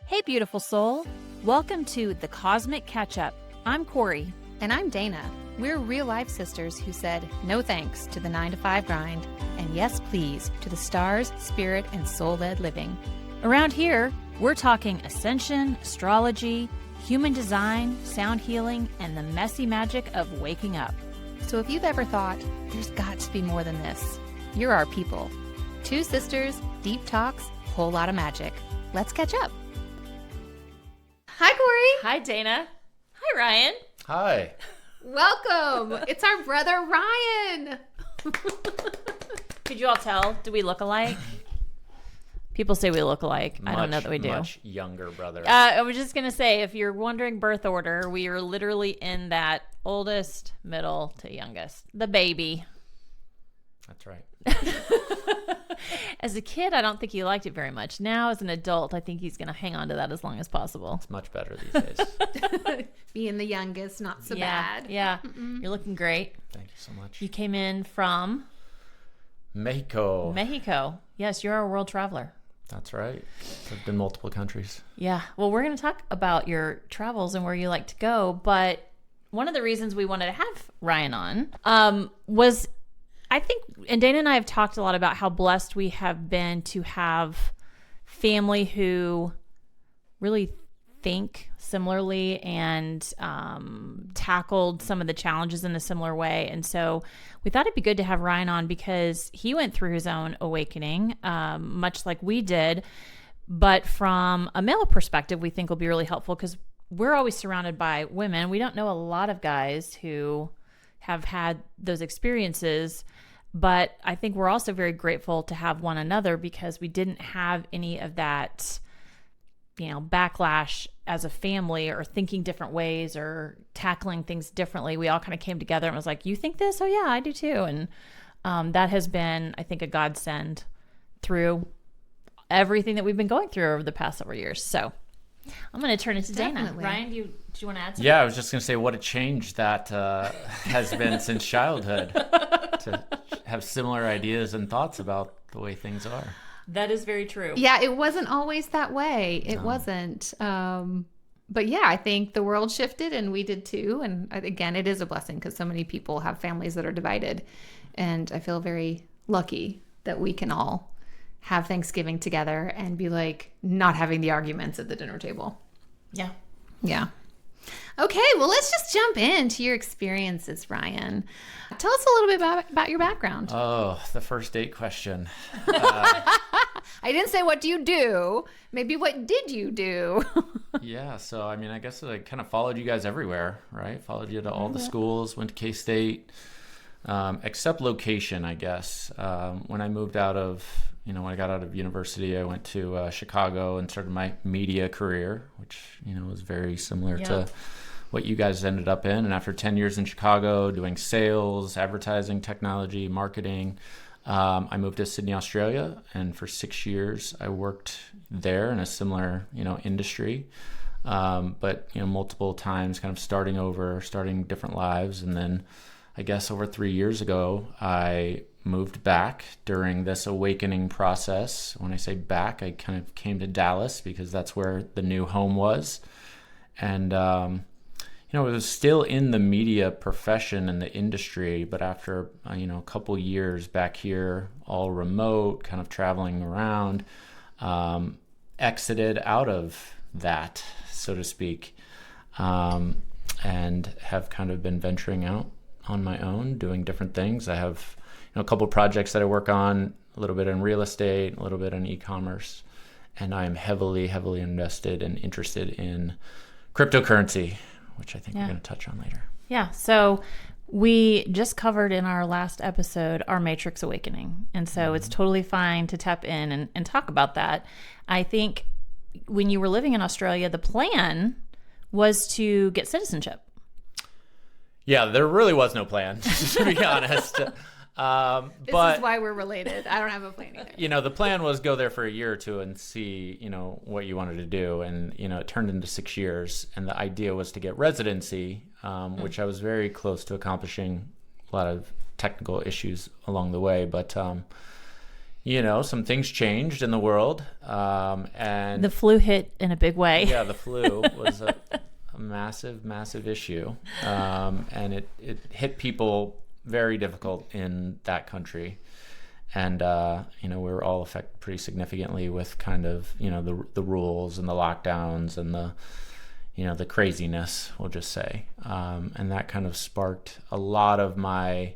Hey, beautiful soul. Welcome to The Cosmic Catch-Up. I'm Corri. And I'm Dana. We're real-life sisters who said no thanks to the 9-to-5 grind and yes, please, to the stars, spirit, and soul-led living. Around here, we're talking ascension, astrology, human design, sound healing, and the messy magic of waking up. So if you've ever thought, there's got to be more than this, you're our people. Two sisters, deep talks, whole lot of magic. Let's catch up. Hi, Corri. Hi, Dana. Hi, Ryan. Hi. Welcome. It's our brother, Ryan. Could you all tell? Do we look alike? People say we look alike. I don't know that we do. Much younger brother. I was just going to say, if you're wondering birth order, we are literally in that oldest, middle to youngest. The baby. That's right. As a kid, I don't think he liked it very much. Now, as an adult, I think he's going to hang on to that as long as possible. It's much better these days. Being the youngest, not so bad. Yeah. You're looking great. Thank you so much. You came in from Mexico. Yes, you're a world traveler. That's right. I've been multiple countries. Yeah. Well, we're going to talk about your travels and where you like to go. But one of the reasons we wanted to have Ryan on was, I think, and Dana and I have talked a lot about how blessed we have been to have family who really think similarly and tackled some of the challenges in a similar way. And so we thought it'd be good to have Ryan on because he went through his own awakening, much like we did. But from a male perspective, we think will be really helpful because we're always surrounded by women. We don't know a lot of guys who have had those experiences. But I think we're also very grateful to have one another because we didn't have any of that, backlash as a family or thinking different ways or tackling things differently. We all kind of came together and was like, you think this? Oh, yeah, I do too. And that has been, I think, a godsend through everything that we've been going through over the past several years. So I'm going to turn it to Dana. Ryan, do you want to add something? Yeah, I was just going to say what a change that has been since childhood to have similar ideas and thoughts about the way things are. That is very true. Yeah, it wasn't always that way. It wasn't. But yeah, I think the world shifted and we did too. And again, it is a blessing because so many people have families that are divided. And I feel very lucky that we can all have Thanksgiving together and be like not having the arguments at the dinner table. Yeah. Yeah. Okay, well, let's just jump into your experiences, Ryan. Tell us a little bit about your background. Oh, the first date question. I didn't say what do you do. Maybe what did you do? Yeah, so I mean, I guess I kind of followed you guys everywhere, right? Followed you to all the schools, went to K-State, except location, I guess. When I moved out of, when I got out of university, I went to Chicago and started my media career, which, was very similar to what you guys ended up in. And after 10 years in Chicago doing sales, advertising, technology, marketing, I moved to Sydney, Australia. And for 6 years, I worked there in a similar, industry. But, multiple times kind of starting different lives. And then I guess over 3 years ago, I moved back during this awakening process. When I say back, I kind of came to Dallas because that's where the new home was. And, it was still in the media profession and the industry, but after, a couple years back here, all remote, kind of traveling around, exited out of that, so to speak, and have kind of been venturing out on my own, doing different things. I have a couple projects that I work on, a little bit in real estate, a little bit in e-commerce, and I am heavily invested and interested in cryptocurrency, which I think we're going to touch on later. Yeah, so we just covered in our last episode our Matrix Awakening, and so it's totally fine to tap in and talk about that. I think when you were living in Australia, the plan was to get citizenship. Yeah, there really was no plan, to be honest. This is why we're related. I don't have a plan either. The plan was go there for a year or two and see, what you wanted to do. And, it turned into 6 years. And the idea was to get residency, which I was very close to accomplishing. A lot of technical issues along the way. But, some things changed in the world. And The flu hit in a big way. yeah, the flu was a massive, massive issue. And it hit people very difficult in that country. And, we were all affected pretty significantly with kind of, the rules and the lockdowns and the craziness, we'll just say. And that kind of sparked a lot of my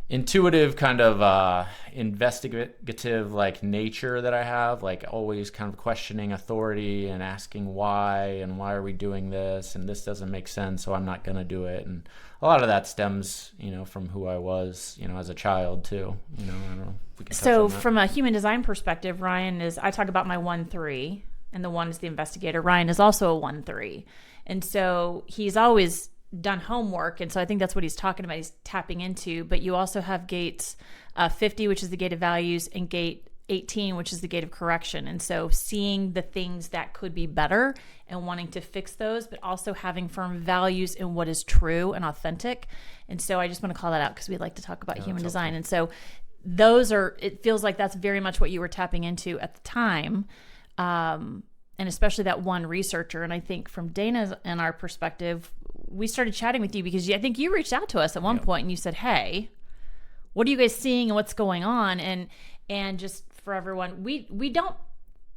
intuitive kind of investigative like nature that I have, like always kind of questioning authority and asking why are we doing this, and this doesn't make sense, so I'm not going to do it. And a lot of that stems from who I was as a child too. I don't know if we can touch So on that. from a human design perspective, Ryan is, I talk about my 1-3, and the 1 is the investigator. Ryan is also a 1-3. And so he's always done homework. And so I think that's what he's talking about. He's tapping into, but you also have gates 50, which is the gate of values, and gate 18, which is the gate of correction. And so seeing the things that could be better and wanting to fix those, but also having firm values in what is true and authentic. And so I just want to call that out because we like to talk about human design. And so it feels like that's very much what you were tapping into at the time. And especially that one researcher. And I think from Dana's and our perspective, we started chatting with you because I think you reached out to us at one point and you said, hey, what are you guys seeing and what's going on? And just for everyone, we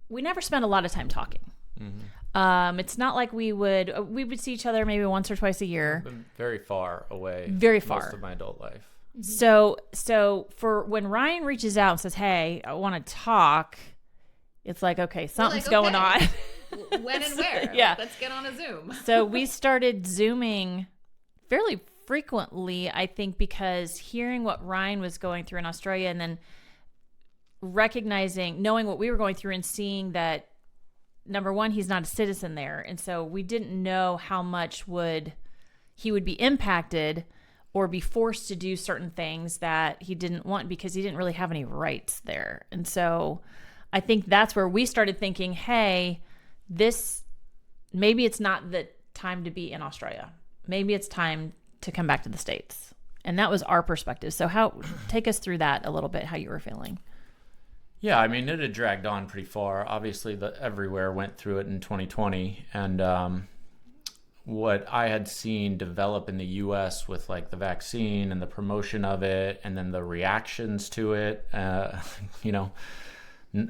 never spend a lot of time talking. Mm-hmm. It's not like we would see each other maybe once or twice a year. I've been very far away. Very far. Most of my adult life. So for when Ryan reaches out and says, hey, I want to talk, it's like, okay, something's going on. When and where? Yeah. Let's get on a Zoom. So we started Zooming fairly frequently, I think, because hearing what Ryan was going through in Australia and then knowing what we were going through and seeing that, number one, he's not a citizen there. And so we didn't know how much he would be impacted or be forced to do certain things that he didn't want because he didn't really have any rights there. And so I think that's where we started thinking, hey, maybe it's not the time to be in Australia. Maybe it's time to come back to the States. And that was our perspective. So take us through that a little bit, how you were feeling. Yeah, I mean, it had dragged on pretty far. Obviously, everywhere went through it in 2020. And what I had seen develop in the U.S. with like the vaccine and the promotion of it, and then the reactions to it,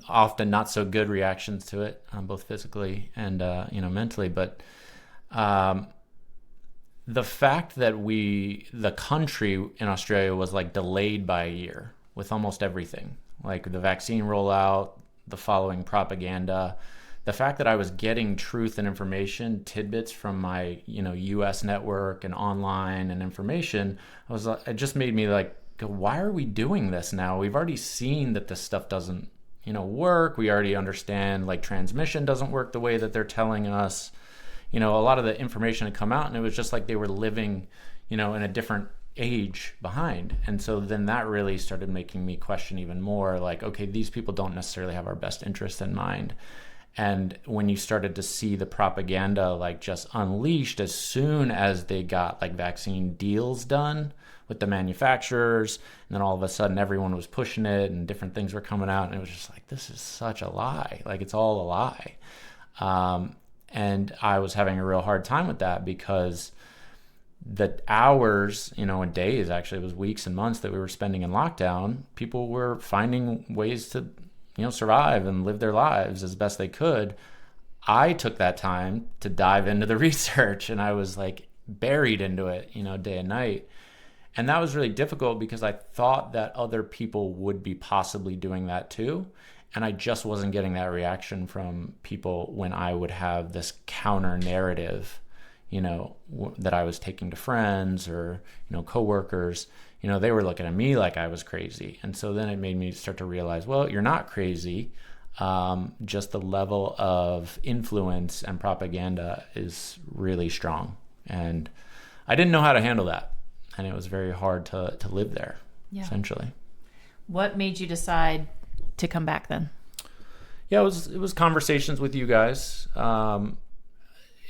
often not so good reactions to it, both physically and mentally. But the fact that the country in Australia was like delayed by a year with almost everything, like the vaccine rollout, the following propaganda, the fact that I was getting truth and information, tidbits from my U.S. network and online and information, it just made me like, why are we doing this now? We've already seen that this stuff doesn't work. We already understand like transmission doesn't work the way that they're telling us. A lot of the information had come out and it was just like they were living, in a different age behind. And so then that really started making me question even more like, okay, these people don't necessarily have our best interest in mind. And when you started to see the propaganda like just unleashed as soon as they got like vaccine deals done with the manufacturers, and then all of a sudden everyone was pushing it and different things were coming out, and it was just like, this is such a lie. Like, it's all a lie. And I was having a real hard time with that because the hours, and days, actually it was weeks and months that we were spending in lockdown, people were finding ways to survive and live their lives as best they could. I took that time to dive into the research, and I was like buried into it, day and night. And that was really difficult because I thought that other people would be possibly doing that too. And I just wasn't getting that reaction from people when I would have this counter narrative, that I was taking to friends or, coworkers. They were looking at me like I was crazy. And so then it made me start to realize, well, you're not crazy. Just the level of influence and propaganda is really strong. And I didn't know how to handle that. And it was very hard to live there, essentially. What made you decide to come back then? Yeah, it was conversations with you guys.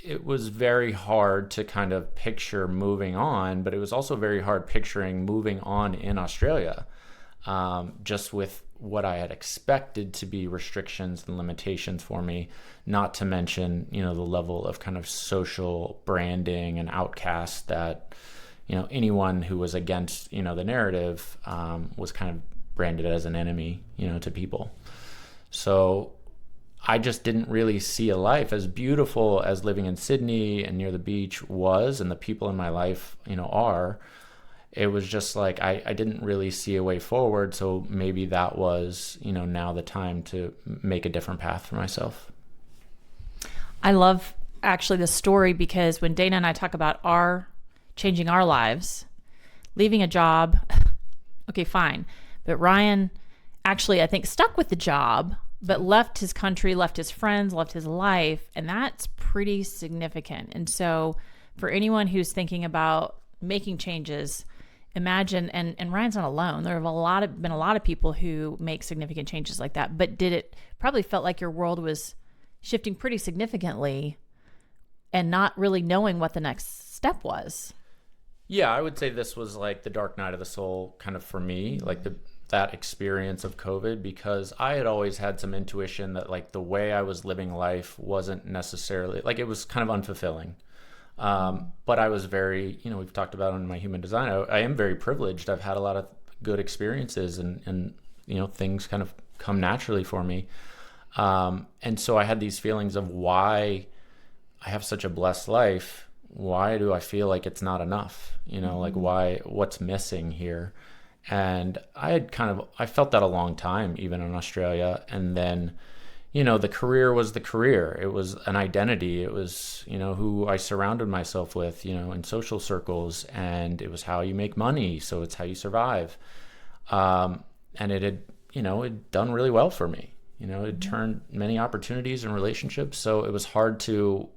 It was very hard to kind of picture moving on, but it was also very hard picturing moving on in Australia, just with what I had expected to be restrictions and limitations for me, not to mention, the level of kind of social branding and outcast that, anyone who was against, the narrative was kind of branded as an enemy, to people. So I just didn't really see a life as beautiful as living in Sydney and near the beach was, and the people in my life, are. It was just like I didn't really see a way forward. So maybe that was, now the time to make a different path for myself. I love actually the story, because when Dana and I talk about changing our lives, leaving a job, okay, fine. But Ryan actually, I think, stuck with the job, but left his country, left his friends, left his life. And that's pretty significant. And so for anyone who's thinking about making changes, imagine, and Ryan's not alone. There have been a lot of people who make significant changes like that, but probably felt like your world was shifting pretty significantly and not really knowing what the next step was. Yeah, I would say this was like the dark night of the soul kind of for me, like that experience of COVID, because I had always had some intuition that like the way I was living life wasn't necessarily, like it was kind of unfulfilling. But I was very, we've talked about on my human design, I am very privileged. I've had a lot of good experiences and things kind of come naturally for me. And so I had these feelings of why I have such a blessed life. Why do I feel like it's not enough? Like what's missing here? And I felt that a long time, even in Australia. And then, the career was the career. It was an identity. It was, who I surrounded myself with, in social circles, and it was how you make money. So it's how you survive. And it had, it done really well for me. It turned many opportunities and relationships. So it was hard to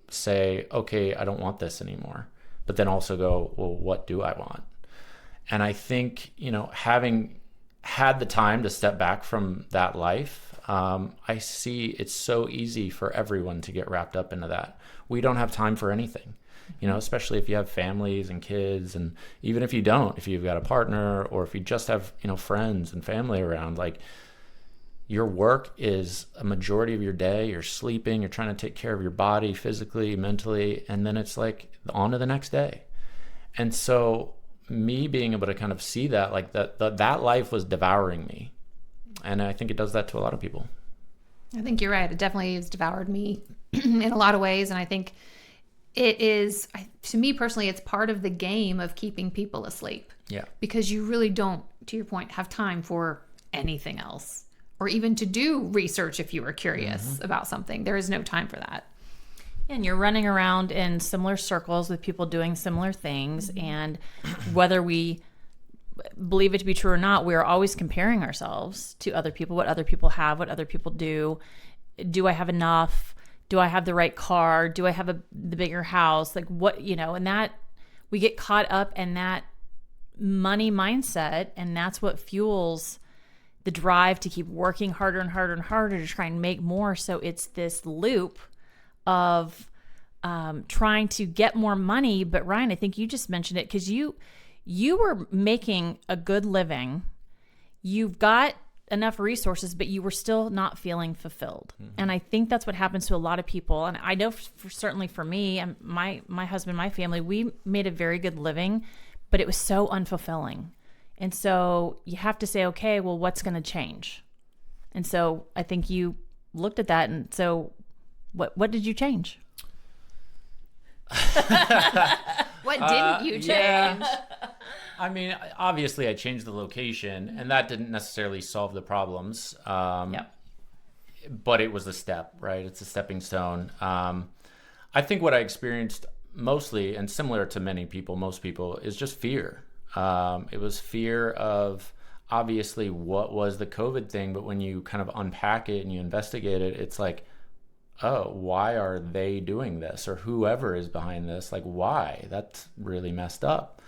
say, okay, I don't want this anymore. But then also go, well, what do I want? And I think, having had the time to step back from that life, I see it's so easy for everyone to get wrapped up into that. We don't have time for anything, especially if you have families and kids. And even if you don't, if you've got a partner, or if you just have, friends and family around, like your work is a majority of your day. You're sleeping, you're trying to take care of your body physically, mentally, and then it's like on to the next day. And so me being able to kind of see that, like that life was devouring me. And I think it does that to a lot of people. I think you're right. It definitely has devoured me in a lot of ways. And I think it is, to me personally, it's part of the game of keeping people asleep. Yeah. Because you really don't, to your point, have time for anything else, or even to do research if you were curious about something. There is no time for that. And you're running around in similar circles with people doing similar things. And whether we believe it to be true or not, we are always comparing ourselves to other people, what other people have, what other people do. Do I have enough? Do I have the right car? Do I have the bigger house? Like what, and that we get caught up in that money mindset. And that's what fuels the drive to keep working harder and harder and harder to try and make more. So it's this loop of trying to get more money. But Ryan, I think you just mentioned it, because you were making a good living. You've got enough resources, but you were still not feeling fulfilled. And I think that's what happens to a lot of people. And I know certainly for me and my husband, my family, we made a very good living, but it was so unfulfilling. And so you have to say, okay, well, what's going to change? And so I think you looked at that. And so what did you change? What didn't you change? Yeah. I mean, obviously I changed the location, and that didn't necessarily solve the problems. But it was a step, right? It's a stepping stone. I think what I experienced mostly, and similar to most people, is just fear. It was fear of obviously what was the COVID thing, but when you kind of unpack it and you investigate it, it's like, oh, why are they doing this? Or whoever is behind this, like why? That's really messed up.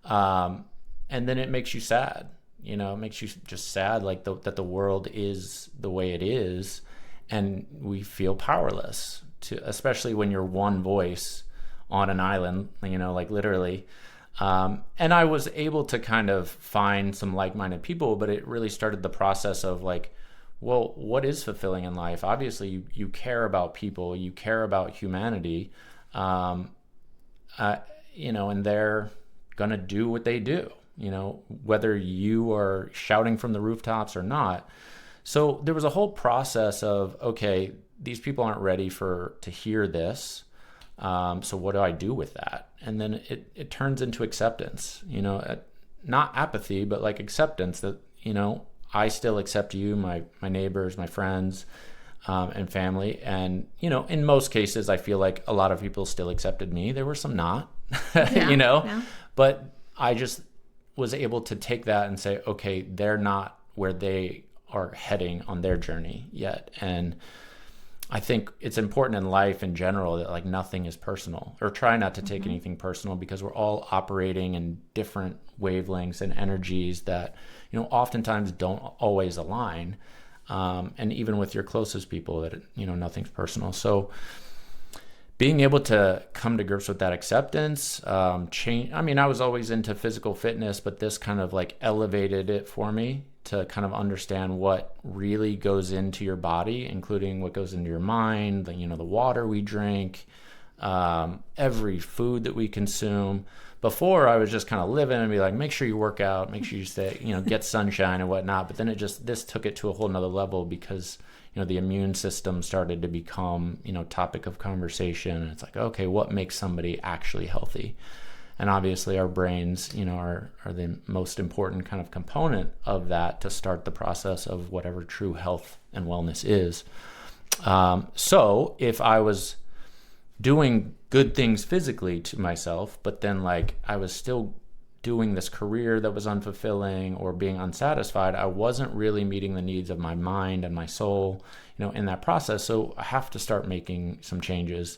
And then it makes you sad. It makes you just sad, like that the world is the way it is, and we feel powerless especially when you're one voice on an island, like literally. And I was able to kind of find some like-minded people, but it really started the process of like, well, what is fulfilling in life? Obviously, you care about people, you care about humanity, and they're going to do what they do, whether you are shouting from the rooftops or not. So there was a whole process of, okay, these people aren't ready to hear this. So what do I do with that? And then it turns into acceptance, not apathy, but like acceptance that, I still accept you, my neighbors, my friends, and family. And, in most cases, I feel like a lot of people still accepted me. There were some not, Yeah. but I just was able to take that and say, okay, they're not where they are heading on their journey yet. And I think it's important in life in general that like nothing is personal, or try not to take anything personal, because we're all operating in different wavelengths and energies that, oftentimes don't always align. And even with your closest people that, nothing's personal. So being able to come to grips with that acceptance, change. I mean, I was always into physical fitness, but this kind of like elevated it for me to kind of understand what really goes into your body, including what goes into your mind, the water we drink, every food that we consume. Before, I was just kind of living and be like, make sure you work out, make sure you stay, get sunshine and whatnot. But then this took it to a whole nother level, because, the immune system started to become, topic of conversation. And it's like, okay, what makes somebody actually healthy? And obviously our brains, are the most important kind of component of that to start the process of whatever true health and wellness is. So if I was doing good things physically to myself, but then like I was still doing this career that was unfulfilling or being unsatisfied, I wasn't really meeting the needs of my mind and my soul, in that process. So I have to start making some changes.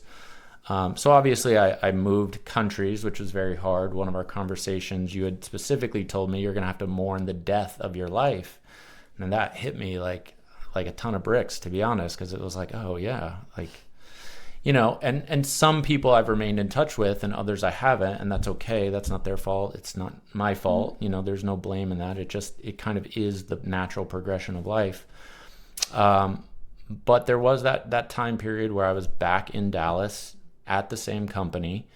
So obviously I moved countries, which was very hard. One of our conversations, you had specifically told me you're going to have to mourn the death of your life. And that hit me like a ton of bricks, to be honest, because it was like, oh yeah, like, and some people I've remained in touch with and others I haven't, and that's okay. That's not their fault. It's not my fault. There's no blame in that. It kind of is the natural progression of life. But there was that time period where I was back in Dallas at the same company,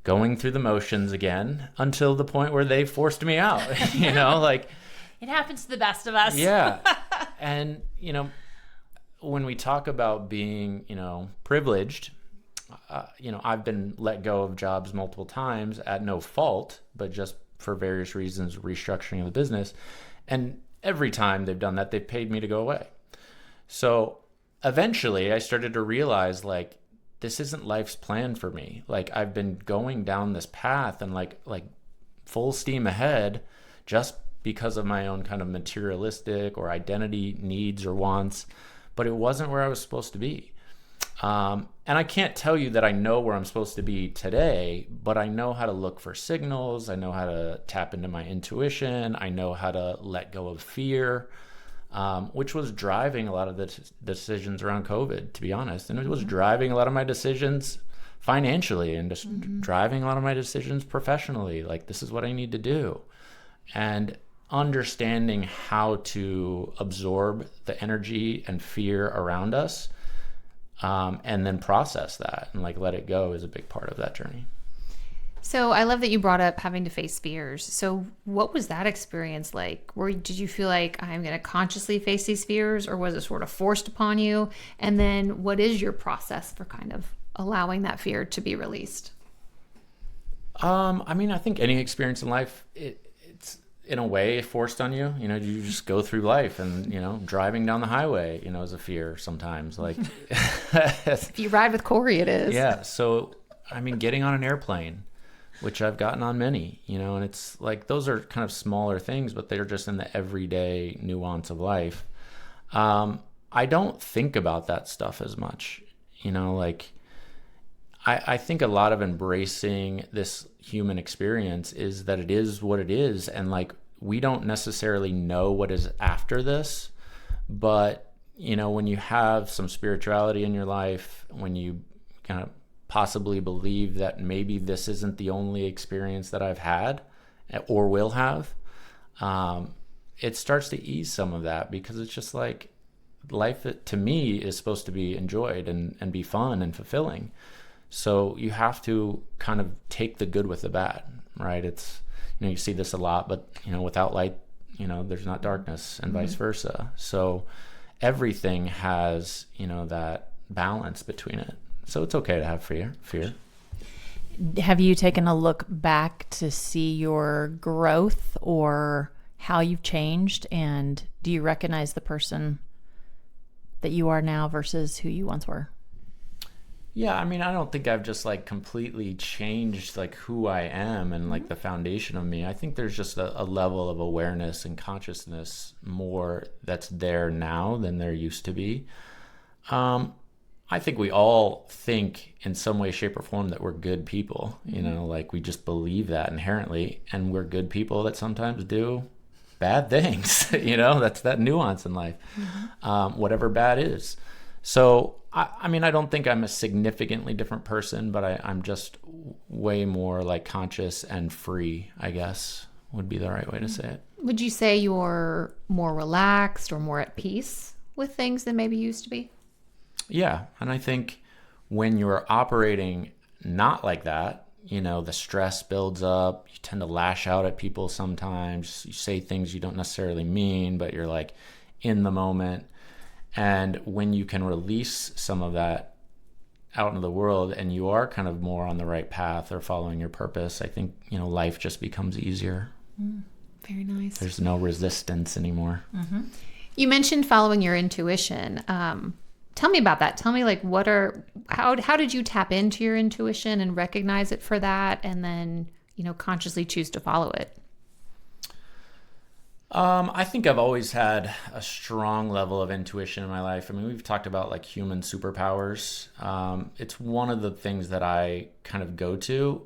going through the motions again until the point where they forced me out, like it happens to the best of us. Yeah. And, when we talk about being, privileged, I've been let go of jobs multiple times at no fault, but just for various reasons, restructuring of the business. And every time they've done that, they've paid me to go away. So eventually I started to realize like, this isn't life's plan for me. Like I've been going down this path and like full steam ahead just because of my own kind of materialistic or identity needs or wants, but it wasn't where I was supposed to be. And I can't tell you that I know where I'm supposed to be today, but I know how to look for signals. I know how to tap into my intuition. I know how to let go of fear, which was driving a lot of the decisions around COVID, to be honest. And it was driving a lot of my decisions financially and just driving a lot of my decisions professionally. Like, this is what I need to do. And understanding how to absorb the energy and fear around us, and then process that and like let it go is a big part of that journey. So I love that you brought up having to face fears. So what was that experience like? Did you feel like I'm going to consciously face these fears, or was it sort of forced upon you? And then what is your process for kind of allowing that fear to be released? I mean, I think any experience in life, it's in a way forced on you. You just go through life, and driving down the highway, is a fear sometimes. Like, if you ride with Corri, it is. Yeah. So, I mean, getting on an airplane, which I've gotten on many, and it's like those are kind of smaller things, but they're just in the everyday nuance of life. I don't think about that stuff as much, like I think a lot of embracing this human experience is that it is what it is. And like, we don't necessarily know what is after this, but when you have some spirituality in your life, when you kind of possibly believe that maybe this isn't the only experience that I've had or will have, it starts to ease some of that, because it's just like life to me is supposed to be enjoyed and be fun and fulfilling. So you have to kind of take the good with the bad, right? It's, you see this a lot, but without light, there's not darkness, and vice versa. So everything has, that balance between it. So it's okay to have fear. Have you taken a look back to see your growth or how you've changed? And do you recognize the person that you are now versus who you once were? Yeah, I mean, I don't think I've just like completely changed like who I am and like the foundation of me. I think there's just a level of awareness and consciousness more that's there now than there used to be. I think we all think in some way, shape, or form that we're good people, like we just believe that inherently, and we're good people that sometimes do bad things, that's that nuance in life, whatever bad is. So, I mean, I don't think I'm a significantly different person, but I'm just way more like conscious and free, I guess, would be the right way to say it. Would you say you're more relaxed or more at peace with things than maybe you used to be? Yeah. And I think when you're operating not like that, the stress builds up. You tend to lash out at people sometimes. You say things you don't necessarily mean, but you're like in the moment. And when you can release some of that out into the world and you are kind of more on the right path or following your purpose, I think, life just becomes easier. Very nice. There's no resistance anymore. You mentioned following your intuition. Tell me about that. Tell me like how did you tap into your intuition and recognize it for that, and then, consciously choose to follow it? I think I've always had a strong level of intuition in my life. I mean, we've talked about like human superpowers. It's one of the things that I kind of go to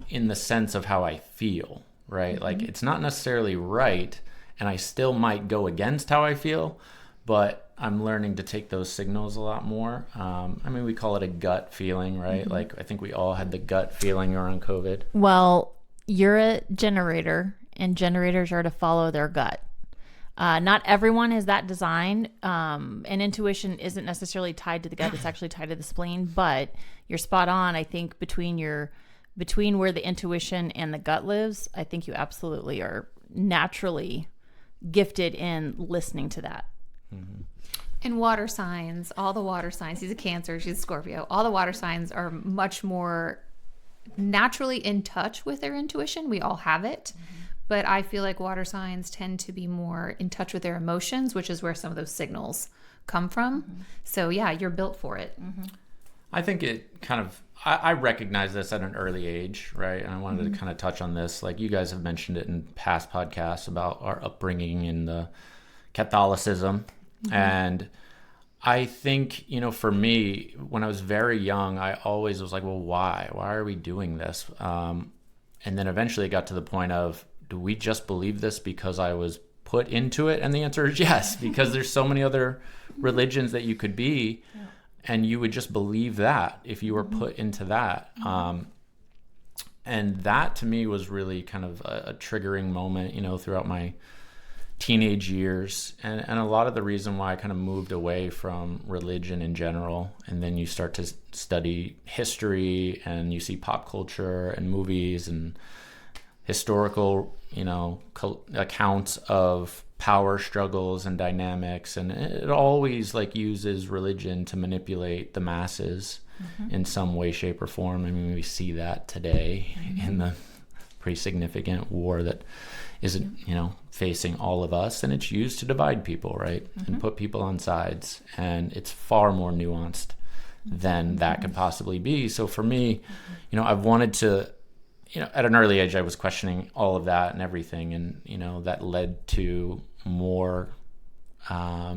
in the sense of how I feel, right? Like it's not necessarily right, and I still might go against how I feel, but I'm learning to take those signals a lot more. I mean, we call it a gut feeling, right? Like I think we all had the gut feeling around COVID. Well, you're a generator, and generators are to follow their gut. Not everyone has that design, and intuition isn't necessarily tied to the gut. It's actually tied to the spleen, but you're spot on. I think between where the intuition and the gut lives, I think you absolutely are naturally gifted in listening to that. And water signs, all the water signs, he's a Cancer, she's a Scorpio, all the water signs are much more naturally in touch with their intuition. We all have it. But I feel like water signs tend to be more in touch with their emotions, which is where some of those signals come from. So yeah, you're built for it. I think it kind of, I recognize this at an early age, right? And I wanted to kind of touch on this. Like you guys have mentioned it in past podcasts about our upbringing in the Catholicism. And I think, for me, when I was very young, I always was like, well, why? Why are we doing this? And then eventually it got to the point of, do we just believe this because I was put into it? And the answer is yes, because there's so many other religions that you could be, and you would just believe that if you were put into that. And that to me was really kind of a triggering moment, throughout my teenage years, and a lot of the reason why I kind of moved away from religion in general. And then you start to study history, and you see pop culture and movies and historical, accounts of power struggles and dynamics, and it always like uses religion to manipulate the masses in some way, shape, or form. I mean, we see that today in the pretty significant war that isn't, facing all of us, and it's used to divide people, right? And put people on sides, and it's far more nuanced than that could possibly be. So for me, I've wanted to, at an early age, I was questioning all of that and everything, and that led to more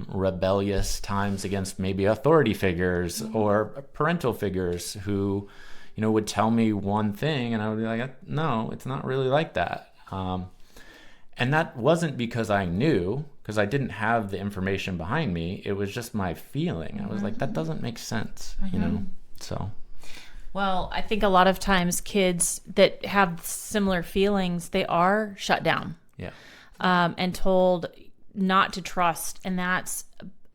rebellious times against maybe authority figures or parental figures who would tell me one thing, and I would be like, no, it's not really like that. And that wasn't because I knew, because I didn't have the information behind me. It was just my feeling. I was like, that doesn't make sense, So. Well, I think a lot of times kids that have similar feelings, they are shut down. Yeah. And told not to trust. And that's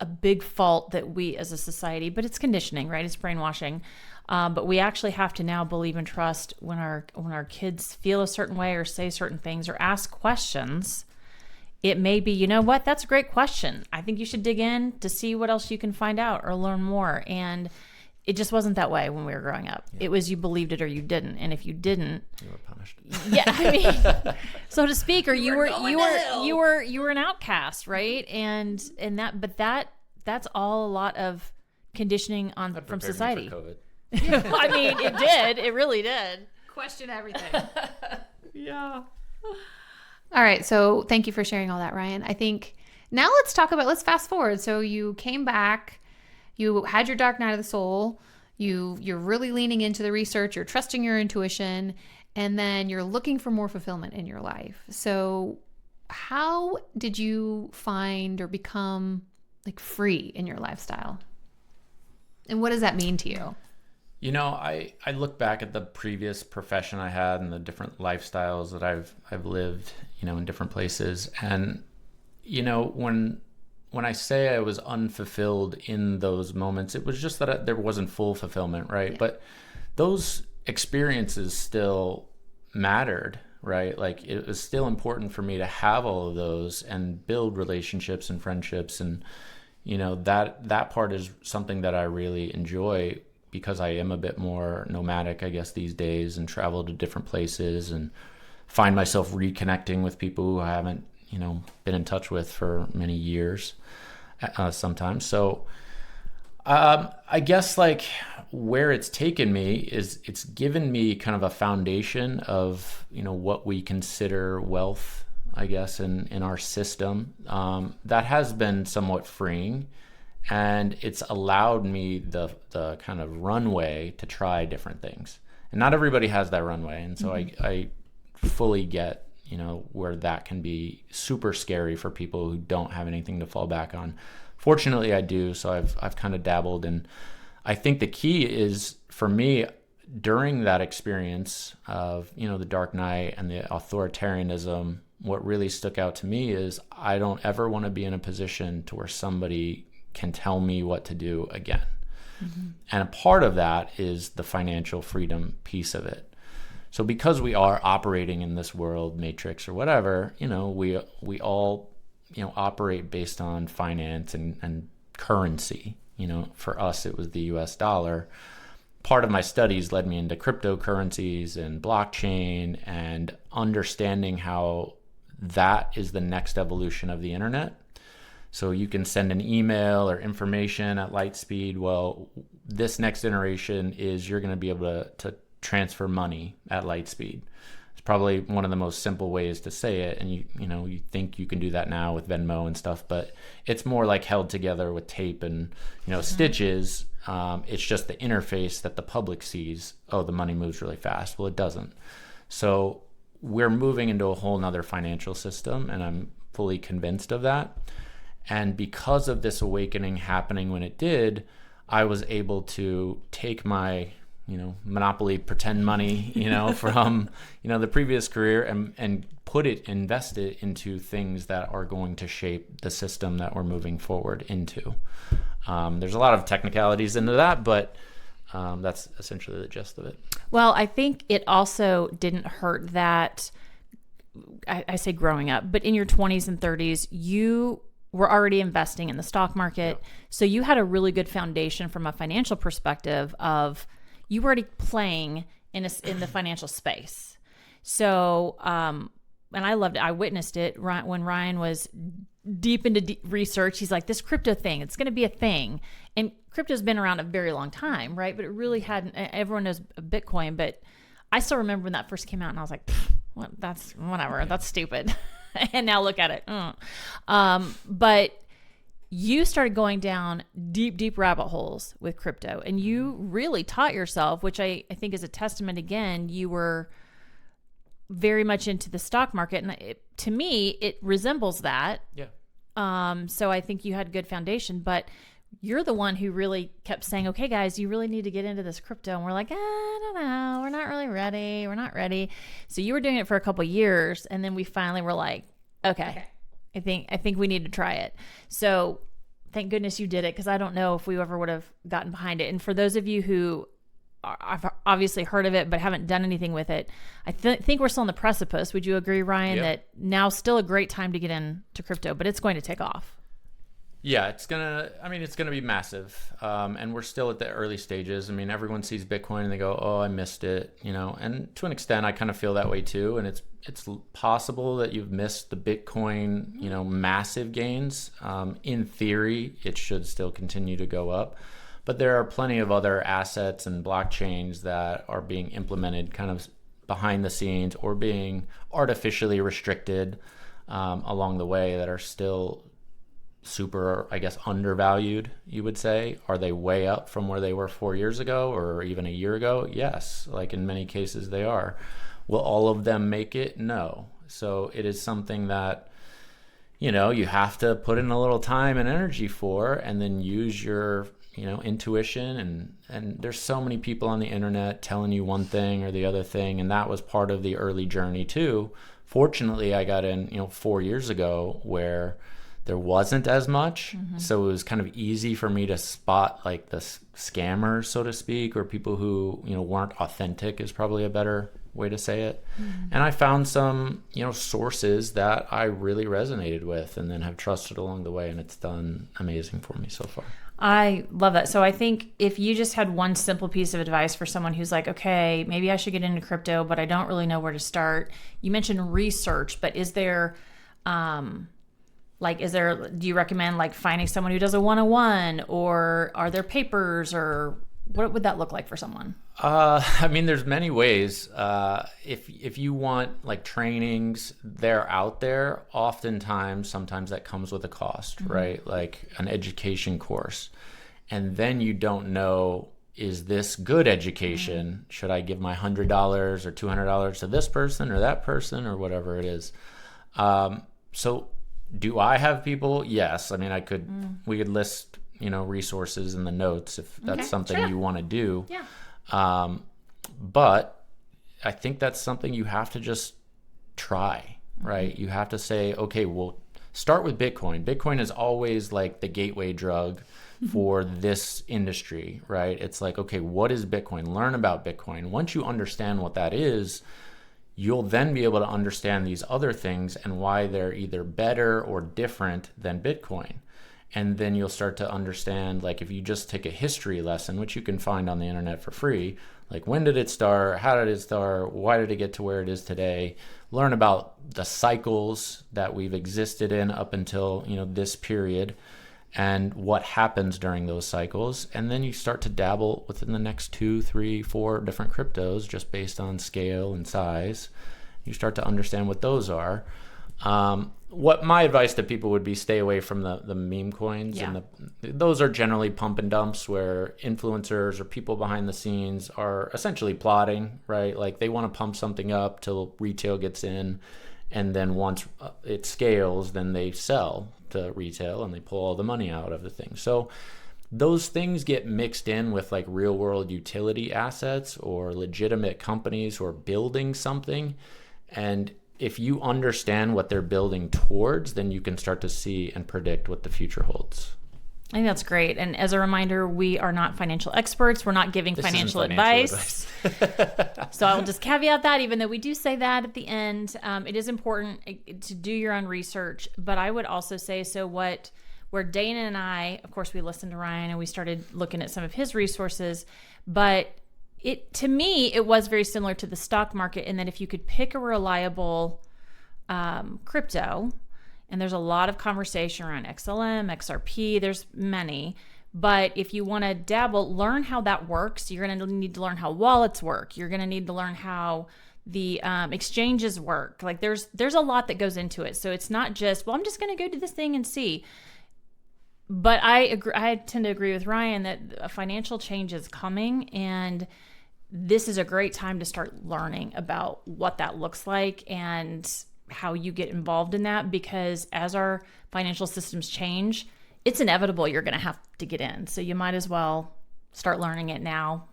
a big fault that we as a society, but it's conditioning, right? It's brainwashing. But we actually have to now believe and trust when our kids feel a certain way or say certain things or ask questions. It may be, you know what, that's a great question. I think you should dig in to see what else you can find out or learn more. And it just wasn't that way when we were growing up. Yeah. It was you believed it or you didn't. And if you didn't, you were punished. Yeah, I mean, so to speak, or you were an outcast, right? And that's all a lot of conditioning from society. Me for COVID. I mean, it did. It really did. Question everything. Yeah. All right. So thank you for sharing all that, Ryan. I think now let's fast forward. So you came back, you had your dark night of the soul, you're really leaning into the research, you're trusting your intuition, and then you're looking for more fulfillment in your life. So how did you find or become like free in your lifestyle? And what does that mean to you? You know, I look back at the previous profession I had and the different lifestyles that I've lived, you know, in different places. And, you know, when I say I was unfulfilled in those moments, it was just that there wasn't full fulfillment, right? Yeah. But those experiences still mattered, right? Like it was still important for me to have all of those and build relationships and friendships. And, you know, that part is something that I really enjoy, because I am a bit more nomadic, I guess, these days, and travel to different places and find myself reconnecting with people who I haven't, you know, been in touch with for many years sometimes. So I guess like where it's taken me is it's given me kind of a foundation of, you know, what we consider wealth, I guess, in our system. That has been somewhat freeing. And it's allowed me the kind of runway to try different things. And not everybody has that runway. And so I fully get, you know, where that can be super scary for people who don't have anything to fall back on. Fortunately, I do. So I've kind of dabbled. And I think the key is for me during that experience of, you know, the dark night and the authoritarianism, what really stuck out to me is I don't ever want to be in a position to where somebody can tell me what to do again. Mm-hmm. And a part of that is the financial freedom piece of it. So because we are operating in this world matrix or whatever, you know, we all, you know, operate based on finance and currency. You know, for us, it was the US dollar. Part of my studies led me into cryptocurrencies and blockchain and understanding how that is the next evolution of the internet. So you can send an email or information at light speed. Well, this next iteration is you're going to be able to transfer money at light speed. It's probably one of the most simple ways to say it. And you think you can do that now with Venmo and stuff, but it's more like held together with tape and, you know, stitches. It's just the interface that the public sees. Oh, the money moves really fast. Well, it doesn't. So we're moving into a whole nother financial system, and I'm fully convinced of that. And because of this awakening happening when it did, I was able to take my, you know, Monopoly pretend money, you know, from, you know, the previous career and invest it into things that are going to shape the system that we're moving forward into. There's a lot of technicalities into that, but that's essentially the gist of it. Well, I think it also didn't hurt that, I say growing up, but in your 20s and 30s, you were already investing in the stock market. Yep. So you had a really good foundation from a financial perspective of you were already playing in the financial space. So, and I loved it. I witnessed it when Ryan was deep into research. He's like, this crypto thing, it's going to be a thing. And crypto's been around a very long time, right? But it really hadn't, everyone knows Bitcoin, but I still remember when that first came out and I was like, that's whatever, that's stupid. And now look at it. But you started going down deep rabbit holes with crypto, and you really taught yourself, which I think is a testament. Again, you were very much into the stock market, and to me, it resembles that. Yeah. So I think you had good foundation, but you're the one who really kept saying, okay, guys, you really need to get into this crypto. And we're like, I don't know. We're not really ready. We're not ready. So you were doing it for a couple years. And then we finally were like, okay. I think we need to try it. So thank goodness you did it, because I don't know if we ever would have gotten behind it. And for those of you who I've obviously heard of it but haven't done anything with it, I think we're still on the precipice. Would you agree, Ryan, that now's still a great time to get into crypto, but it's going to take off? Yeah, it's gonna be massive, and we're still at the early stages. I mean, everyone sees Bitcoin and they go, "Oh, I missed it," And to an extent, I kind of feel that way too. And it's possible that you've missed the Bitcoin, massive gains. In theory, it should still continue to go up, but there are plenty of other assets and blockchains that are being implemented kind of behind the scenes or being artificially restricted along the way that are still super, I guess, undervalued, you would say. Are they way up from where they were 4 years ago or even a year ago? Yes, like in many cases they are. Will all of them make it? No. So it is something that, you have to put in a little time and energy for, and then use your, intuition. And there's so many people on the internet telling you one thing or the other thing. And that was part of the early journey too. Fortunately, I got in, 4 years ago where there wasn't as much. So it was kind of easy for me to spot like the scammers, so to speak, or people who, weren't authentic is probably a better way to say it. And I found some, sources that I really resonated with and then have trusted along the way. And it's done amazing for me so far. I love that. So I think if you just had one simple piece of advice for someone who's like, okay, maybe I should get into crypto, but I don't really know where to start. You mentioned research, but is there, do you recommend like finding someone who does a 101, or are there papers, or what would that look like for someone? There's many ways. If you want like trainings, they're out there. Sometimes that comes with a cost, right? Like an education course. And then you don't know, is this good education? Should I give my $100 or $200 to this person or that person or whatever it is? So do I have people? Yes. We could list, resources in the notes if that's something you want to do. Yeah. But I think that's something you have to just try, right? You have to say, okay, well, start with Bitcoin. Bitcoin is always like the gateway drug for this industry, right? It's like, okay, what is Bitcoin? Learn about Bitcoin. Once you understand what that is, you'll then be able to understand these other things and why they're either better or different than Bitcoin. And then you'll start to understand, like if you just take a history lesson, which you can find on the internet for free, like when did it start? How did it start? Why did it get to where it is today? Learn about the cycles that we've existed in up until, this period, and what happens during those cycles. And then you start to dabble within the next 2, 3, 4 different cryptos just based on scale and size. You start to understand what those are. What my advice to people would be, stay away from the meme coins. Yeah. And those are generally pump and dumps where influencers or people behind the scenes are essentially plotting, right? Like they want to pump something up till retail gets in, and then once it scales, then they sell to retail and they pull all the money out of the thing. So those things get mixed in with like real world utility assets or legitimate companies who are building something. And if you understand what they're building towards, then you can start to see and predict what the future holds. I think that's great. And as a reminder, we are not financial experts. We're not giving financial advice. So I will just caveat that, even though we do say that at the end. It is important to do your own research. But I would also say, where Dana and I, of course, we listened to Ryan and we started looking at some of his resources. But to me, it was very similar to the stock market in that if you could pick a reliable crypto, and there's a lot of conversation around XLM, XRP, there's many. But if you want to dabble, learn how that works. You're going to need to learn how wallets work. You're going to need to learn how the exchanges work. Like there's a lot that goes into it. So it's not just, well, I'm just going to go do this thing and see. But I tend to agree with Ryan that a financial change is coming, and this is a great time to start learning about what that looks like and how you get involved in that, because as our financial systems change, it's inevitable you're going to have to get in. So you might as well start learning it now.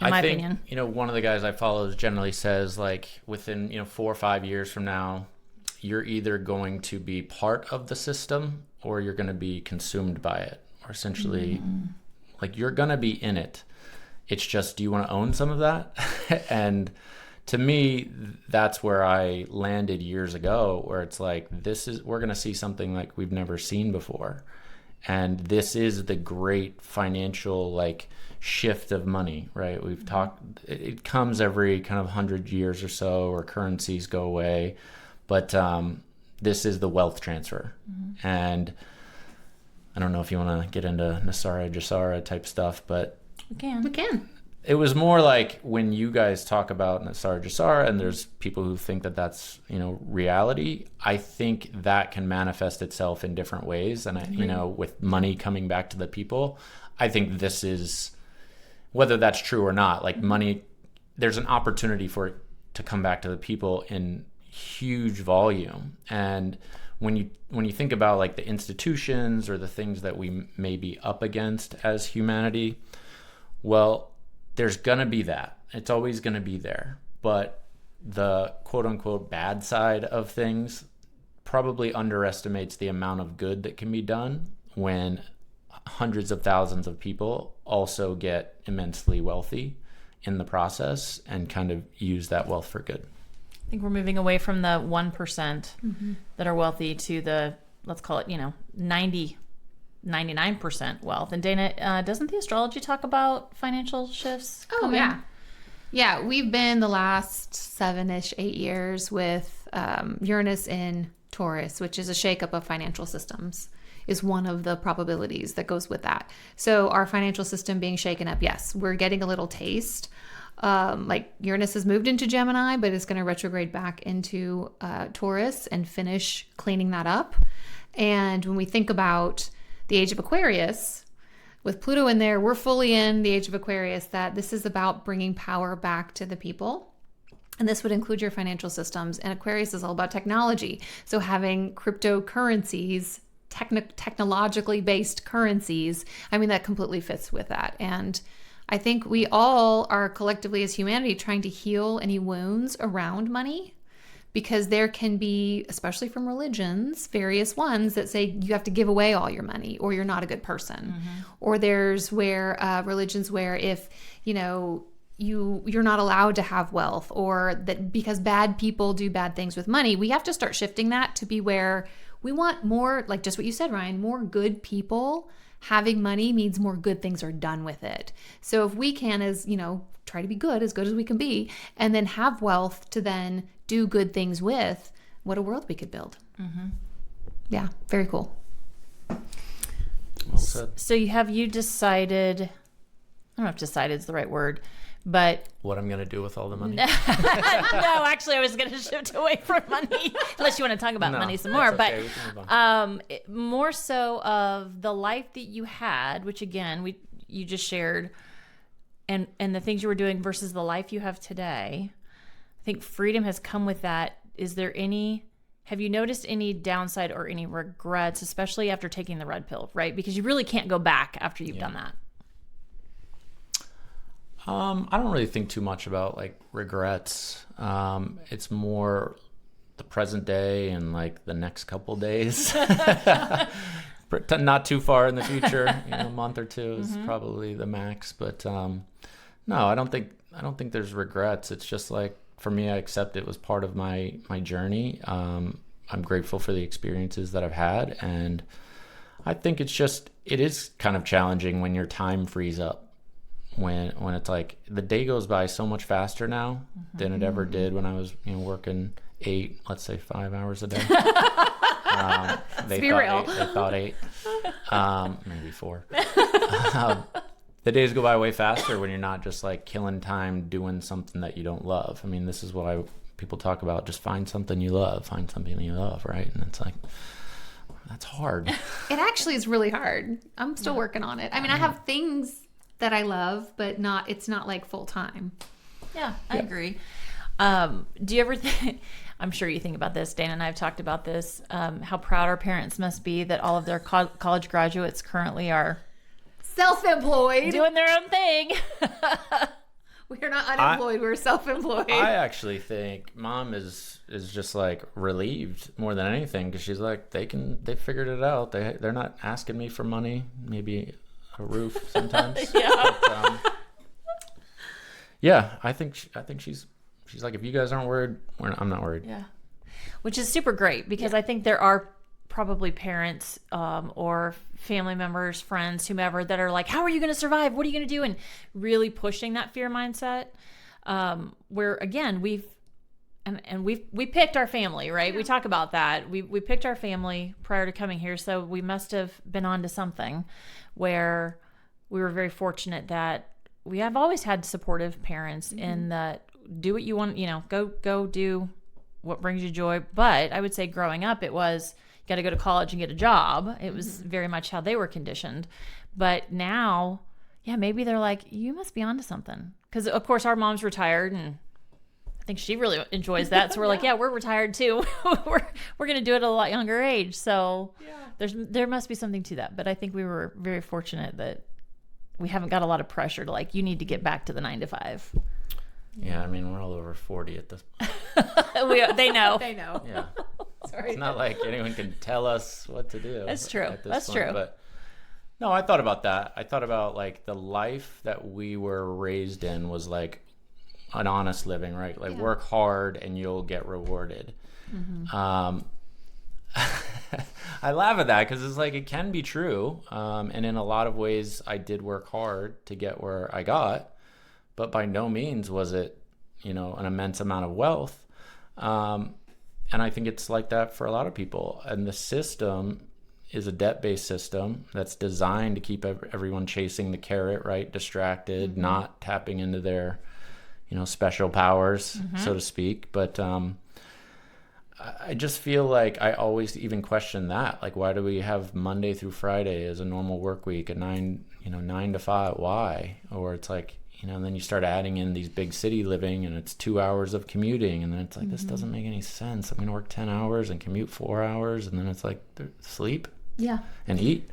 In my opinion, one of the guys I follow generally says like within, 4 or 5 years from now, you're either going to be part of the system or you're going to be consumed by it, or essentially like you're going to be in it. It's just, do you want to own some of that? And to me, that's where I landed years ago, where it's like, we're going to see something like we've never seen before. And this is the great financial like shift of money, right? We've talked, it comes every kind of 100 years or so, or currencies go away. But this is the wealth transfer. And I don't know if you want to get into Nasara Jasara type stuff, but we can. It was more like when you guys talk about Nasara Jasara, and there's people who think that that's, reality. I think that can manifest itself in different ways. And, with money coming back to the people, I think this is, whether that's true or not, like money, there's an opportunity for it to come back to the people in huge volume. And when you think about like the institutions or the things that we may be up against as humanity, well, there's going to be that. It's always going to be there. But the quote unquote bad side of things probably underestimates the amount of good that can be done when hundreds of thousands of people also get immensely wealthy in the process and kind of use that wealth for good. I think we're moving away from the 1% that are wealthy to the, let's call it, 99% wealth. And Dana, doesn't the astrology talk about financial shifts? Oh, yeah. Yeah, we've been the last 7-ish, 8 years with Uranus in Taurus, which is a shakeup of financial systems, is one of the probabilities that goes with that. So our financial system being shaken up, yes, we're getting a little taste. Like Uranus has moved into Gemini, but it's going to retrograde back into Taurus and finish cleaning that up. And when we think about the age of Aquarius, with Pluto in there, we're fully in the age of Aquarius, that this is about bringing power back to the people. And this would include your financial systems. And Aquarius is all about technology. So having cryptocurrencies, technologically based currencies, that completely fits with that. And I think we all are collectively as humanity trying to heal any wounds around money, because there can be, especially from religions, various ones that say you have to give away all your money or you're not a good person. Or there's religions where if, you're not allowed to have wealth, or that because bad people do bad things with money. We have to start shifting that to be where we want more, like just what you said, Ryan, more good people. Having money means more good things are done with it. So if we can, try to be good as we can be, and then have wealth to then do good things with, what a world we could build. Yeah, very cool. Well said. So you decided, I don't know if decided is the right word, but what I'm going to do with all the money? No, actually, I was going to shift away from money, unless you want to talk about money some more. Okay. But more so of the life that you had, which again you just shared, and the things you were doing versus the life you have today. I think freedom has come with that. Have you noticed any downside or any regrets, especially after taking the red pill, right? Because you really can't go back after you've done that. I don't really think too much about like regrets. It's more the present day and like the next couple days. Not too far in the future, a month or two is probably the max. But no, I don't think there's regrets. It's just like, for me, I accept it was part of my journey. I'm grateful for the experiences that I've had, and I think it is kind of challenging when your time frees up. When it's like the day goes by so much faster now than it ever did when I was working 5 hours a day. They thought 8, maybe 4. The days go by way faster when you're not just like killing time doing something that you don't love. This is what people talk about. Just find something you love, right? And it's like, that's hard. It actually is really hard. I'm still working on it. I have things that I love, but it's not like full time. Yeah, I agree. Do you ever think, I'm sure you think about this, Dana and I have talked about this, how proud our parents must be that all of their college graduates currently are Self-employed. doing their own thing. We're not unemployed. We're self-employed. I actually think mom is just like relieved more than anything, because she's like, they figured it out. They're not asking me for money, maybe a roof sometimes. Yeah. But, yeah, I think she's like, if you guys aren't worried, I'm not worried. Yeah. Which is super great, because I think there are probably parents or family members, friends, whomever, that are like, how are you going to survive? What are you going to do? And really pushing that fear mindset, where again, we picked our family, right? Yeah. We talk about that. We picked our family prior to coming here. So we must have been onto something, where we were very fortunate that we have always had supportive parents in that do what you want, go do what brings you joy. But I would say growing up, it was, you got to go to college and get a job. It was very much how they were conditioned. But now, maybe they're like, you must be onto something. Because of course our mom's retired, and I think she really enjoys that. So we're like, we're retired too. we're going to do it at a lot younger age. So there must be something to that. But I think we were very fortunate that we haven't got a lot of pressure to like, you need to get back to the 9 to 5. Yeah, I mean, we're all over 40 at this point. They know. They know. Yeah. Sorry. It's not like anyone can tell us what to do. That's true. That's true. But no, I thought about that. I thought about like the life that we were raised in was like an honest living, right? Like work hard and you'll get rewarded. I laugh at that because it's like, it can be true. And in a lot of ways, I did work hard to get where I got, but by no means was it, an immense amount of wealth. And I think it's like that for a lot of people. And the system is a debt-based system that's designed to keep everyone chasing the carrot, right? Distracted, not tapping into their, special powers, so to speak. But I just feel like I always even question that. Like, why do we have Monday through Friday as a normal work week at 9 to 5? Why? Or it's like, and then you start adding in these big city living, and it's 2 hours of commuting, and then it's like, this doesn't make any sense. I'm going to work 10 hours and commute 4 hours, and then it's like, sleep and eat.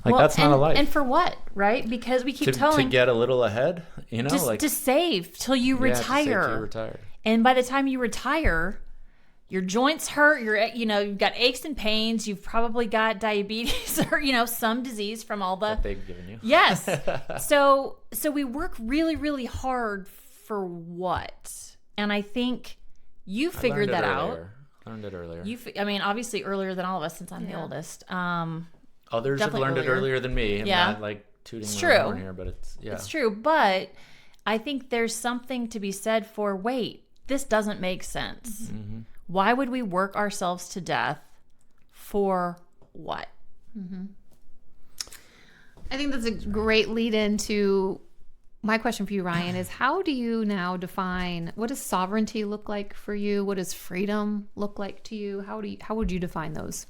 Like, that's not a life. And for what, right? Because we keep telling... To get a little ahead, just to save till you retire. To save till you retire. And by the time you retire, your joints hurt, you've got aches and pains, you've probably got diabetes or, some disease from all the... That they've given you. Yes. So we work really, really hard for what? And I think you figured that out. I learned it earlier. Obviously earlier than all of us, since I'm the oldest. Others have learned it earlier than me. I'm not like tooting my horn here, but it's true. But I think there's something to be said for, wait, this doesn't make sense. Why would we work ourselves to death for what? I think that's a great lead into my question for you, Ryan, is how do you now define, what does sovereignty look like for you? What does freedom look like to you? How would you define those?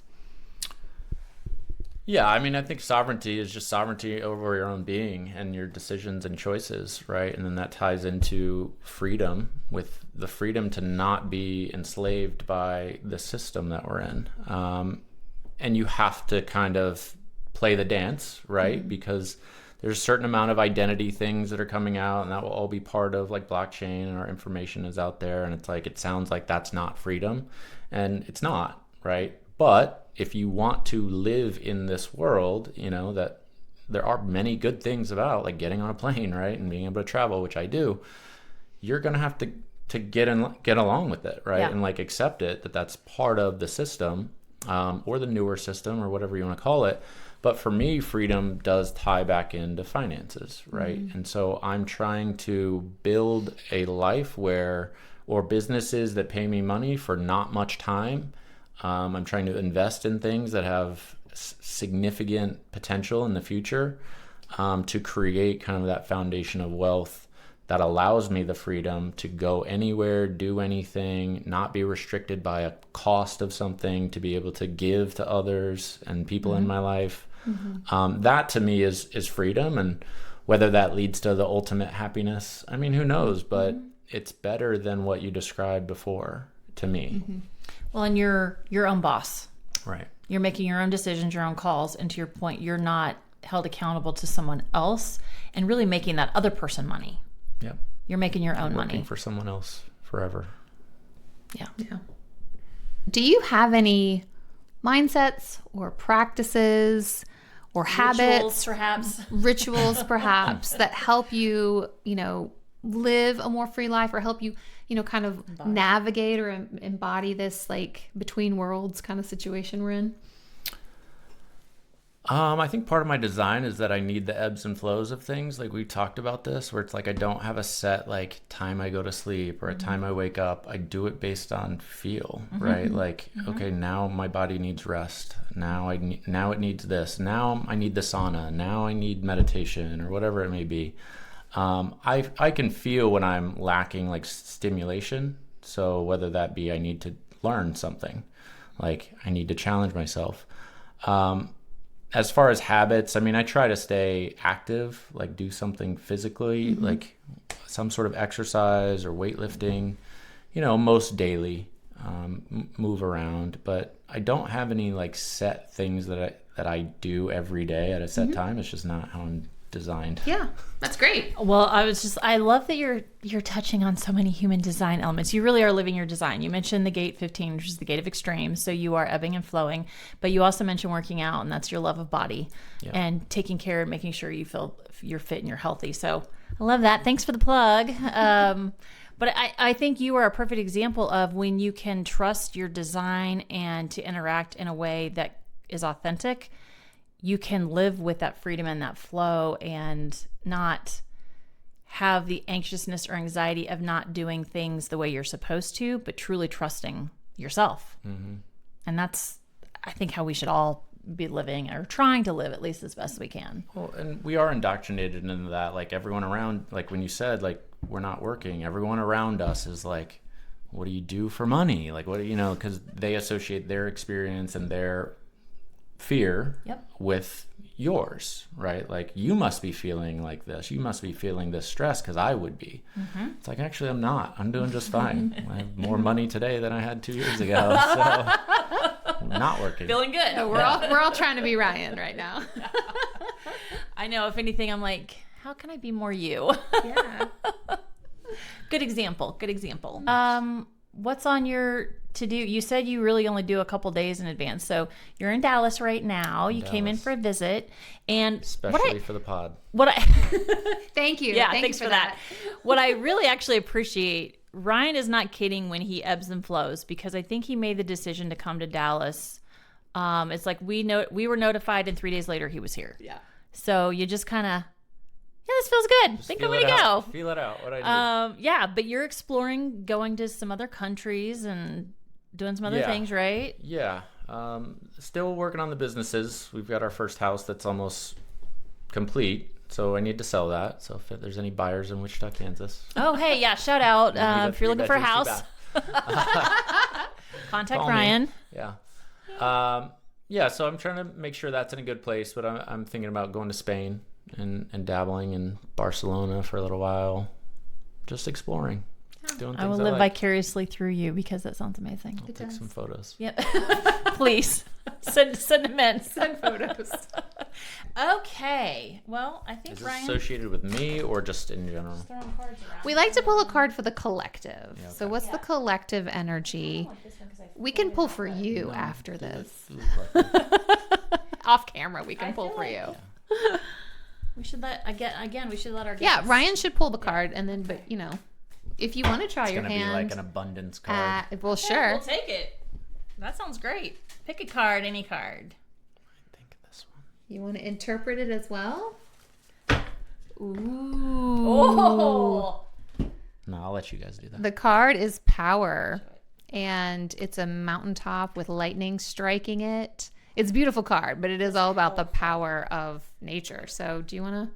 Yeah, I think sovereignty is just sovereignty over your own being and your decisions and choices, right? And then that ties into freedom, with the freedom to not be enslaved by the system that we're in. And you have to kind of play the dance, right? Because there's a certain amount of identity things that are coming out, and that will all be part of like blockchain, and our information is out there. And it's like, it sounds like that's not freedom, and it's not, right? But if you want to live in this world, that there are many good things about, like getting on a plane, right? And being able to travel, which I do, you're going to have to get along with it, right? And like accept it, that's part of the system, or the newer system, or whatever you want to call it. But for me, freedom does tie back into finances, right? And so I'm trying to build a life or businesses that pay me money for not much time. I'm trying to invest in things that have significant potential in the future, to create kind of that foundation of wealth that allows me the freedom to go anywhere, do anything, not be restricted by a cost of something, to be able to give to others and people in my life. That to me is freedom. And whether that leads to the ultimate happiness, who knows? But it's better than what you described before to me. Well, and you're your own boss. Right. You're making your own decisions, your own calls. And to your point, you're not held accountable to someone else and really making that other person money. Yep. You're making your own Working money. for someone else forever. Yeah. Do you have any mindsets or practices or habits, rituals perhaps that help you, live a more free life or help you, kind of navigate or embody this like between worlds kind of situation we're in? I think part of my design is that I need the ebbs and flows of things. Like we talked about this, where it's like I don't have a set like time I go to sleep or a time I wake up. I do it based on feel, right? Like, okay, now my body needs rest. Now now it needs this. Now I need the sauna. Now I need meditation or whatever it may be. I can feel when I'm lacking like stimulation. So whether that be I need to learn something, like I need to challenge myself. As far as habits, I mean, I try to stay active, like do something physically, like some sort of exercise or weightlifting, most daily, move around. But I don't have any like set things that I do every day at a set time. It's just not how I'm designed. Yeah, that's great. Well, I love that you're touching on so many human design elements. You really are living your design. You mentioned the gate 15, which is the gate of extremes. So you are ebbing and flowing, but you also mentioned working out, and that's your love of body and taking care and making sure you feel you're fit and you're healthy. So I love that. Thanks for the plug. But I think you are a perfect example of when you can trust your design and to interact in a way that is authentic. You can live with that freedom and that flow and not have the anxiousness or anxiety of not doing things the way you're supposed to, but truly trusting yourself. And that's, I think, how we should all be living or trying to live at least as best we can. Well, and we are indoctrinated into that. Like everyone around, like when you said, like, we're not working, everyone around us is like, what do you do for money? Like, what do because they associate their experience and their fear with yours, right? Like, you must be feeling like this. You must be feeling this stress because I would be. It's like, actually, I'm not. I'm doing just fine. I have more money today than I had 2 years ago. So I'm not working. Feeling good. We're all trying to be Ryan right now. I know. If anything, I'm like, how can I be more you? Yeah. Good example. What's on your to-do? You said you really only do a couple days in advance. So you're in Dallas right now. You came in for a visit. And especially for the pod. Thank you. Yeah, thanks for that. What I really actually appreciate, Ryan is not kidding when he ebbs and flows, because I think he made the decision to come to Dallas. It's like we were notified and 3 days later he was here. Yeah. So you just kind of, this feels good. Think I'm going to go. Feel it out. What I do. Yeah, but you're exploring going to some other countries and doing some other things, right? Yeah. Still working on the businesses. We've got our first house that's almost complete, so I need to sell that. So if there's any buyers in Wichita, Kansas. Oh, hey, yeah, shout out. If you're looking for a house, contact Ryan. Yeah. So I'm trying to make sure that's in a good place, but I'm thinking about going to Spain and dabbling in Barcelona for a little while, just exploring, doing things I will live vicariously through you, because that sounds amazing. I'll take some photos. Yep. Please send them in. Send photos. Okay. Well, I think Is this Ryan associated with me or just in general? throwing cards around. We like to pull a card for the collective. Yeah, okay. So what's the collective energy? We can pull for you after this. Off camera, we can pull for you. We should let we should let our guests. Yeah, Ryan should pull the card, and then, but if you want to try your It's gonna hand, be like an abundance card. well, sure. We'll take it. That sounds great. Pick a card, any card. I think this one. You want to interpret it as well? Ooh. Oh. No, I'll let you guys do that. The card is power, and it's a mountaintop with lightning striking it. It's a beautiful card, but it is all about the power of nature. So do you want to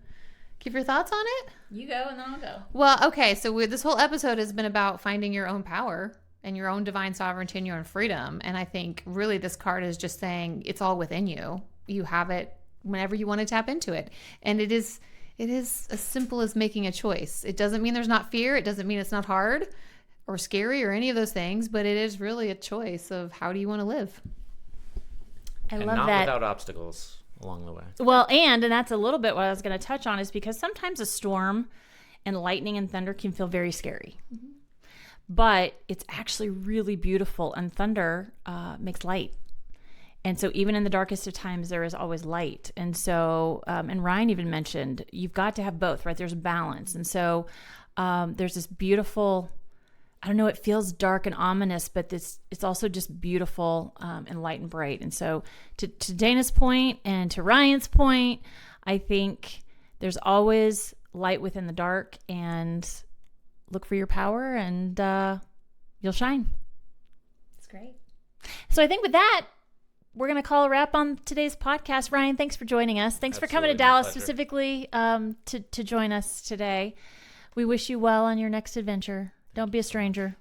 give your thoughts on it? You go, and then I'll go. Well, okay. So this whole episode has been about finding your own power and your own divine sovereignty and your own freedom. And I think really this card is just saying it's all within you. You have it whenever you want to tap into it. And it is it is as simple as making a choice. It doesn't mean there's not fear. It doesn't mean it's not hard or scary or any of those things, but it is really a choice of how do you want to live. And love not that. without obstacles along the way. Well, and that's a little bit what I was going to touch on, is because sometimes a storm and lightning and thunder can feel very scary. Mm-hmm. But it's actually really beautiful, and thunder makes light. And so even in the darkest of times, there is always light. And so, and Ryan even mentioned, you've got to have both, right? There's a balance. And so there's this beautiful, I don't know, it feels dark and ominous, but it's also just beautiful and light and bright. And so to Dana's point and to Ryan's point, I think there's always light within the dark, and look for your power, and you'll shine. That's great. So I think with that, we're going to call a wrap on today's podcast. Ryan, thanks for joining us. Thanks for coming to Dallas specifically to join us today. We wish you well on your next adventure. Don't be a stranger.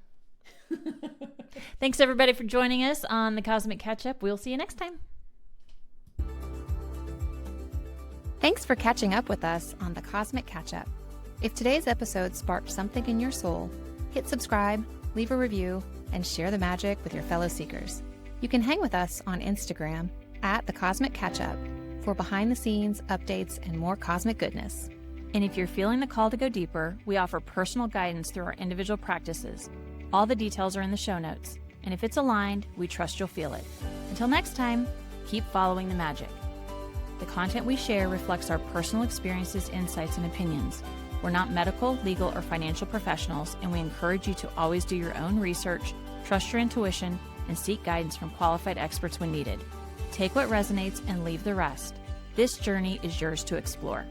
Thanks, everybody, for joining us on the Cosmic Catch-Up. We'll see you next time. Thanks for catching up with us on the Cosmic Catch-Up. If today's episode sparked something in your soul, hit subscribe, leave a review, and share the magic with your fellow seekers. You can hang with us on Instagram at The Cosmic Catch-Up for behind-the-scenes updates and more cosmic goodness. And if you're feeling the call to go deeper, we offer personal guidance through our individual practices. All the details are in the show notes. And if it's aligned, we trust you'll feel it. Until next time, keep following the magic. The content we share reflects our personal experiences, insights, and opinions. We're not medical, legal, or financial professionals, and we encourage you to always do your own research, trust your intuition, and seek guidance from qualified experts when needed. Take what resonates and leave the rest. This journey is yours to explore.